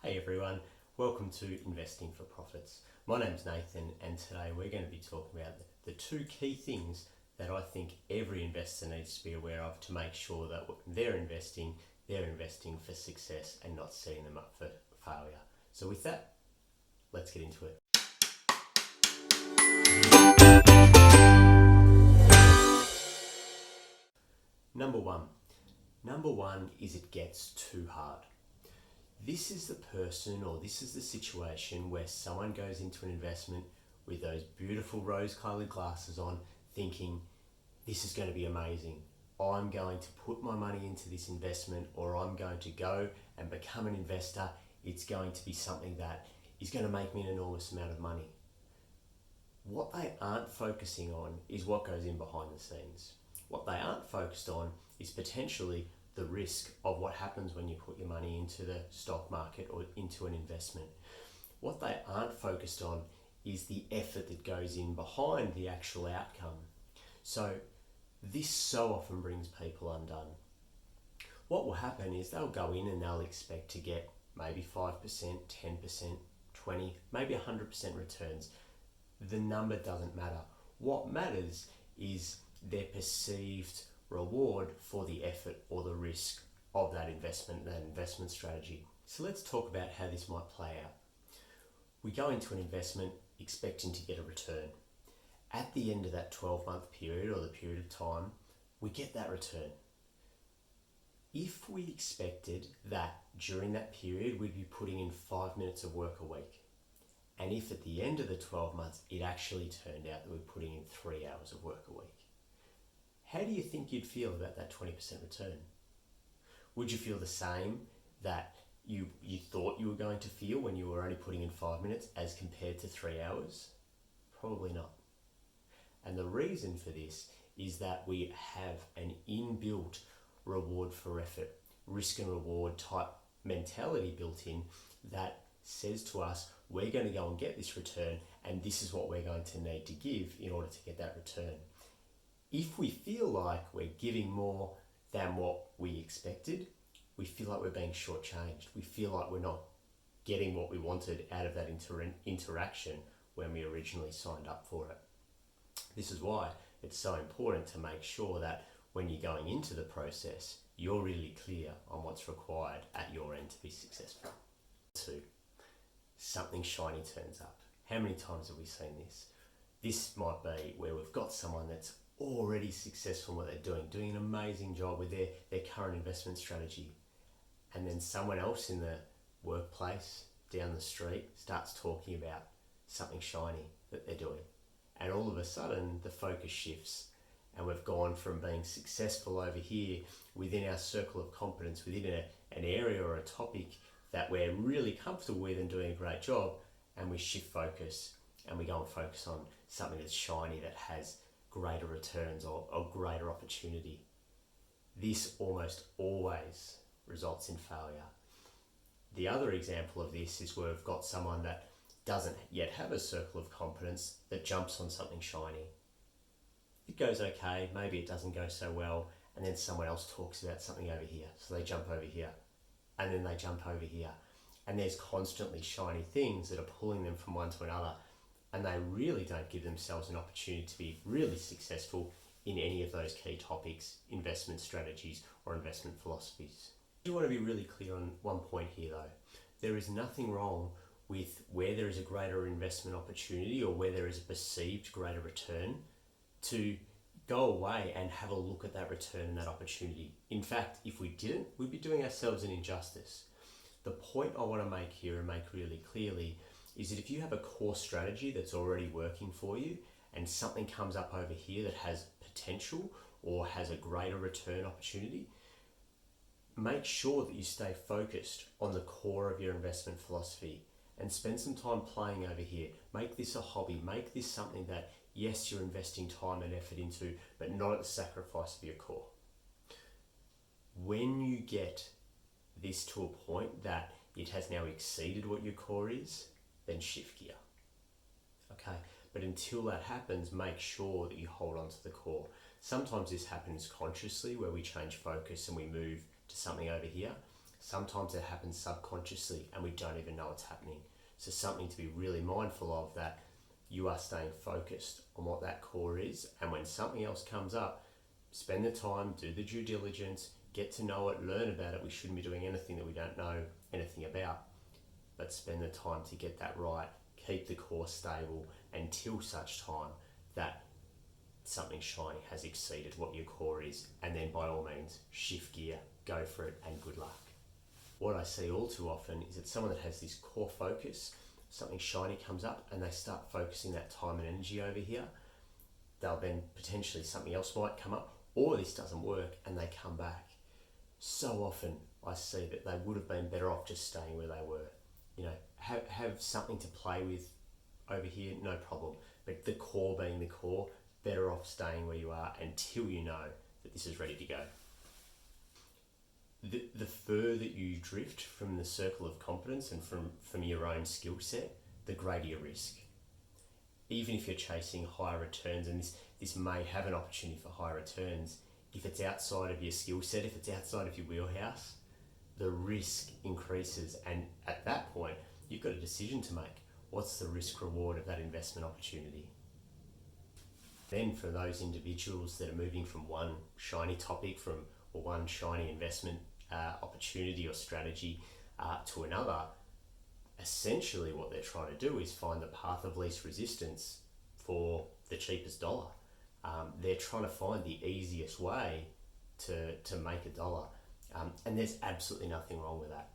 Hey everyone, welcome to Investing for Profits. My name's Nathan and today we're going to be talking about the two key things that I think every investor needs to be aware of to make sure that when they're investing for success and not setting them up for failure. So with that, let's get into it. Number one is it gets too hard. This is the person or this is the situation where someone goes into an investment with those beautiful rose-colored glasses on thinking, this is going to be amazing. I'm going to put my money into this investment, or I'm going to go and become an investor. It's going to be something that is going to make me an enormous amount of money. What they aren't focusing on is what goes in behind the scenes. What they aren't focused on is potentially the risk of what happens when you put your money into the stock market or into an investment. What they aren't focused on is the effort that goes in behind the actual outcome. So this so often brings people undone. What will happen is they'll go in and they'll expect to get maybe 5%, 10%, 20, maybe 100% returns. The number doesn't matter. What matters is their perceived reward for the effort or the risk of that investment strategy. So let's talk about how this might play out. We go into an investment expecting to get a return. At the end of that 12-month period or the period of time, we get that return. If we expected that during that period we'd be putting in 5 minutes of work a week, and if at the end of the 12 months it actually turned out that we're putting in 3 hours of work a week, how do you think you'd feel about that 20% return? Would you feel the same that you thought you were going to feel when you were only putting in 5 minutes as compared to 3 hours? Probably not. And the reason for this is that we have an inbuilt reward for effort, risk and reward type mentality built in that says to us, we're going to go and get this return, and this is what we're going to need to give in order to get that return. If we feel like we're giving more than what we expected, we feel like we're being shortchanged. We feel like we're not getting what we wanted out of that interaction when we originally signed up for it. This is why it's so important to make sure that when you're going into the process, you're really clear on what's required at your end to be successful. 2, something shiny turns up. How many times have we seen this? This might be where we've got someone that's already successful in what they're doing an amazing job with their current investment strategy. And then someone else in the workplace down the street starts talking about something shiny that they're doing. And all of a sudden the focus shifts and we've gone from being successful over here within our circle of competence, within an area or a topic that we're really comfortable with and doing a great job, and we shift focus and we go and focus on something that's shiny, that has greater returns or greater opportunity. This almost always results in failure. The other example of this is where we've got someone that doesn't yet have a circle of competence that jumps on something shiny. It goes okay, maybe it doesn't go so well, and then someone else talks about something over here, so they jump over here, and then they jump over here, and there's constantly shiny things that are pulling them from one to another, and they really don't give themselves an opportunity to be really successful in any of those key topics, investment strategies or investment philosophies. I do want to be really clear on one point here though. There is nothing wrong with where there is a greater investment opportunity or where there is a perceived greater return to go away and have a look at that return and that opportunity. In fact, if we didn't, we'd be doing ourselves an injustice. The point I want to make here and make really clearly is that if you have a core strategy that's already working for you and something comes up over here that has potential or has a greater return opportunity, make sure that you stay focused on the core of your investment philosophy and spend some time playing over here. Make this a hobby. Make this something that, yes, you're investing time and effort into, but not at the sacrifice of your core. When you get this to a point that it has now exceeded what your core is, then shift gear. Okay, but until that happens, make sure that you hold on to the core. Sometimes this happens consciously where we change focus and we move to something over here. Sometimes it happens subconsciously and we don't even know it's happening. So something to be really mindful of, that you are staying focused on what that core is, and when something else comes up, spend the time, do the due diligence, get to know it, learn about it. We shouldn't be doing anything that we don't know anything about, but spend the time to get that right, keep the core stable until such time that something shiny has exceeded what your core is, and then by all means shift gear, go for it, and good luck. What I see all too often is that someone that has this core focus, something shiny comes up and they start focusing that time and energy over here. They'll then potentially something else might come up, or this doesn't work and they come back. So often I see that they would have been better off just staying where they were. You know, have something to play with over here, no problem. But the core being the core, better off staying where you are until you know that this is ready to go. The further you drift from the circle of competence and from your own skill set, the greater your risk. Even if you're chasing higher returns, and this may have an opportunity for higher returns, if it's outside of your skill set, if it's outside of your wheelhouse, the risk increases. And at that point, you've got a decision to make. What's the risk reward of that investment opportunity? Then for those individuals that are moving from one shiny topic or one shiny investment opportunity or strategy to another, essentially what they're trying to do is find the path of least resistance for the cheapest dollar. They're trying to find the easiest way to make a dollar, and there's absolutely nothing wrong with that.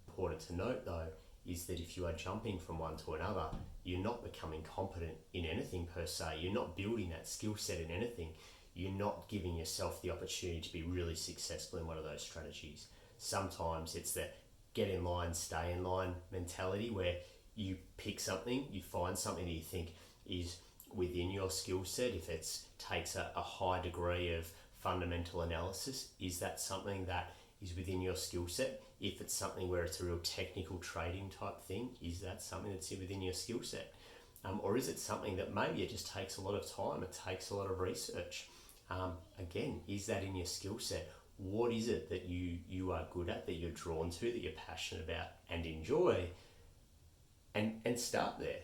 Important to note though is that if you are jumping from one to another, you're not becoming competent in anything per se. You're not building that skill set in anything. You're not giving yourself the opportunity to be really successful in one of those strategies. Sometimes it's that get in line, stay in line mentality, where you pick something, you find something that you think is within your skill set. If it takes a high degree of fundamental analysis, is that something that is within your skill set? If it's something where it's a real technical trading type thing, is that something that's within your skill set? Or is it something that maybe it just takes a lot of time, it takes a lot of research? Again, is that in your skill set? What is it that you are good at, that you're drawn to, that you're passionate about and enjoy? And start there.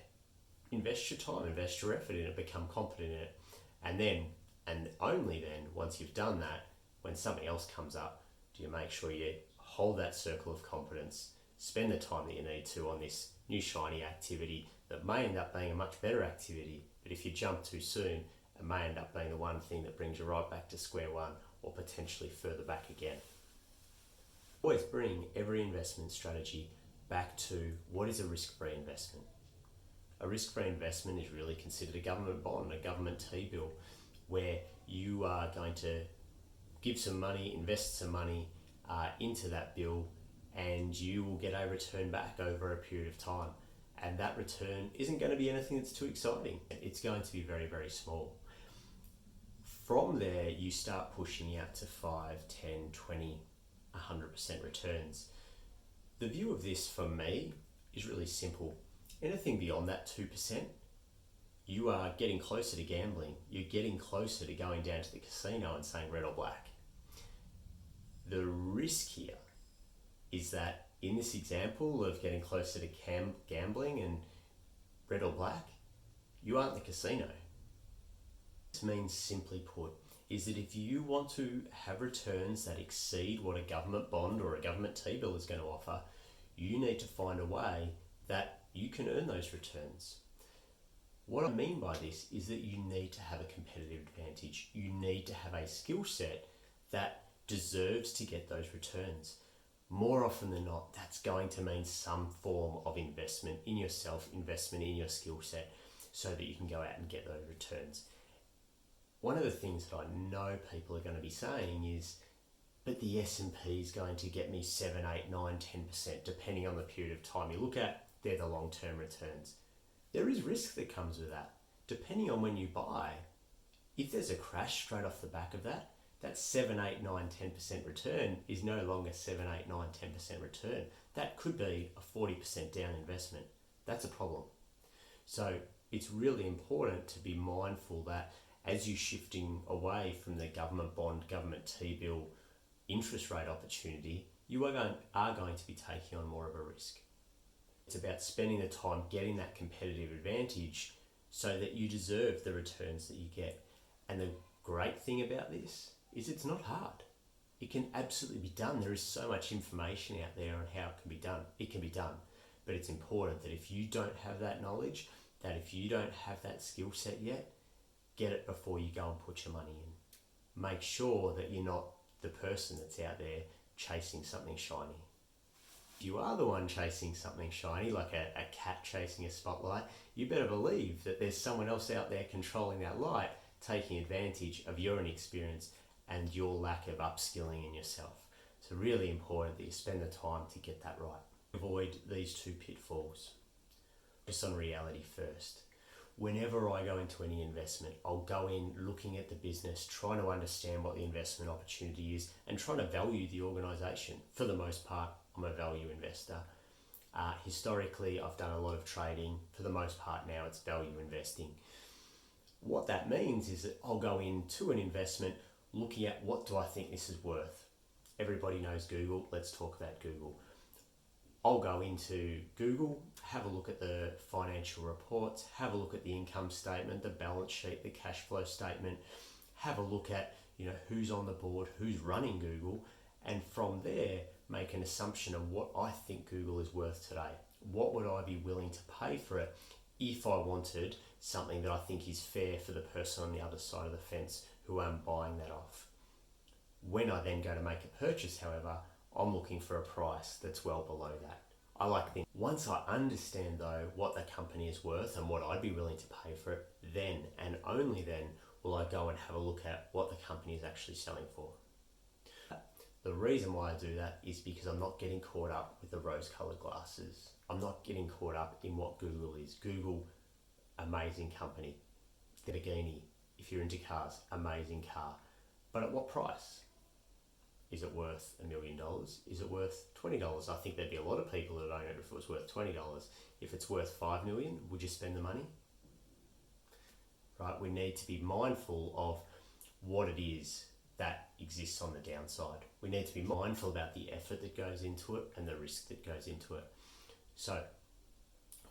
Invest your time, invest your effort in it, become competent in it. And then, and only then, once you've done that, when something else comes up, do you make sure you hold that circle of competence, spend the time that you need to on this new shiny activity that may end up being a much better activity, but if you jump too soon, it may end up being the one thing that brings you right back to square one, or potentially further back again. Always bring every investment strategy back to what is a risk-free investment. A risk-free investment is really considered a government bond, a government T-bill, where you are going to give some money, invest some money into that bill, and you will get a return back over a period of time. And that return isn't going to be anything that's too exciting. It's going to be very, very small. From there, you start pushing out to 5, 10, 20, 100% returns. The view of this for me is really simple. Anything beyond that 2%, you are getting closer to gambling. You're getting closer to going down to the casino and saying red or black. The risk here is that in this example of getting closer to gambling and red or black, you aren't the casino. This means, simply put, is that if you want to have returns that exceed what a government bond or a government T-bill is going to offer, you need to find a way that you can earn those returns. What I mean by this is that you need to have a competitive advantage. You need to have a skill set that deserves to get those returns. More often than not, that's going to mean some form of investment in yourself, investment in your skill set, so that you can go out and get those returns. One of the things that I know people are going to be saying is, but the S&P is going to get me 7, 8, 9, 10%, depending on the period of time you look at. They're the long-term returns. There is risk that comes with that. Depending on when you buy, if there's a crash straight off the back of that, that 7, 8, 9, 10% return is no longer 7, 8, 9, 10% return. That could be a 40% down investment. That's a problem. So it's really important to be mindful that as you're shifting away from the government bond, government T-bill interest rate opportunity, you are going to be taking on more of a risk. It's about spending the time getting that competitive advantage so that you deserve the returns that you get. And the great thing about this is it's not hard. It can absolutely be done. There is so much information out there on how it can be done. It can be done. But it's important that if you don't have that knowledge, that if you don't have that skill set yet, get it before you go and put your money in. Make sure that you're not the person that's out there chasing something shiny. If you are the one chasing something shiny, like a cat chasing a spotlight, you better believe that there's someone else out there controlling that light, taking advantage of your inexperience and your lack of upskilling in yourself. So really important that you spend the time to get that right. Avoid these two pitfalls. Just on reality first. Whenever I go into any investment, I'll go in looking at the business, trying to understand what the investment opportunity is and trying to value the organisation. For the most part, I'm a value investor. Historically, I've done a lot of trading. For the most part now, it's value investing. What that means is that I'll go into an investment looking at what do I think this is worth. Everybody knows Google. Let's talk about Google. I'll go into Google, have a look at the financial reports, have a look at the income statement, the balance sheet, the cash flow statement, have a look at who's on the board, who's running Google, and from there make an assumption of what I think Google is worth today. What would I be willing to pay for it if I wanted something that I think is fair for the person on the other side of the fence who I'm buying that off. When I then go to make a purchase, however, I'm looking for a price that's well below that. I like things. Once I understand though what the company is worth and what I'd be willing to pay for it, then and only then will I go and have a look at what the company is actually selling for. The reason why I do that is because I'm not getting caught up with the rose-colored glasses. I'm not getting caught up in what Google is. Google, amazing company. Lamborghini, if you're into cars, amazing car. But at what price? Is it worth $1 million? Is it worth $20? I think there'd be a lot of people that own it if it was worth $20. If it's worth $5 million, would you spend the money? Right, we need to be mindful of what it is that exists on the downside. We need to be mindful about the effort that goes into it and the risk that goes into it. So,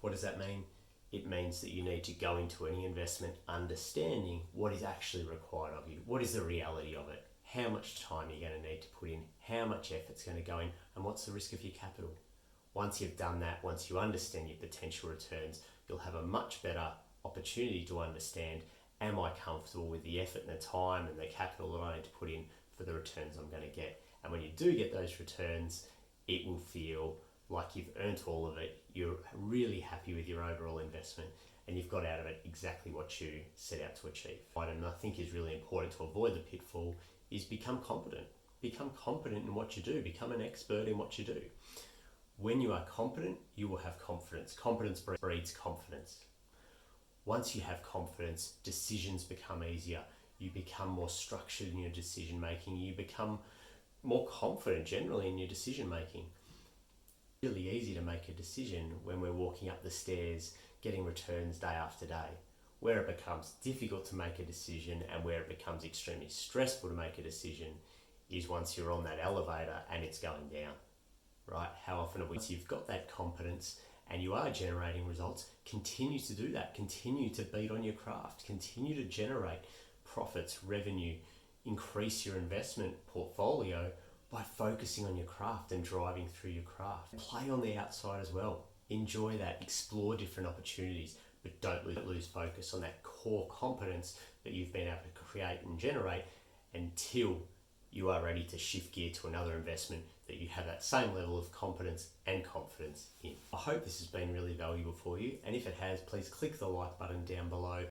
what does that mean? It means that you need to go into any investment understanding what is actually required of you. What is the reality of it? How much time you're going to need to put in, how much effort's going to go in, and what's the risk of your capital. Once you've done that, once you understand your potential returns, you'll have a much better opportunity to understand, am I comfortable with the effort and the time and the capital that I need to put in for the returns I'm going to get? And when you do get those returns, it will feel like you've earned all of it, you're really happy with your overall investment, and you've got out of it exactly what you set out to achieve. And I think is really important to avoid the pitfall is become competent. Become competent in what you do. Become an expert in what you do. When you are competent, you will have confidence. Confidence breeds confidence. Once you have confidence, decisions become easier. You become more structured in your decision making. You become more confident generally in your decision making. It's really easy to make a decision when we're walking up the stairs, getting returns day after day. Where it becomes difficult to make a decision and where it becomes extremely stressful to make a decision is once you're on that elevator and it's going down, right? How often have we, once you've got that competence and you are generating results, continue to do that. Continue to beat on your craft. Continue to generate profits, revenue, increase your investment portfolio by focusing on your craft and driving through your craft. Play on the outside as well. Enjoy that. Explore different opportunities. But don't lose focus on that core competence that you've been able to create and generate until you are ready to shift gear to another investment that you have that same level of competence and confidence in. I hope this has been really valuable for you, and if it has, please click the like button down below.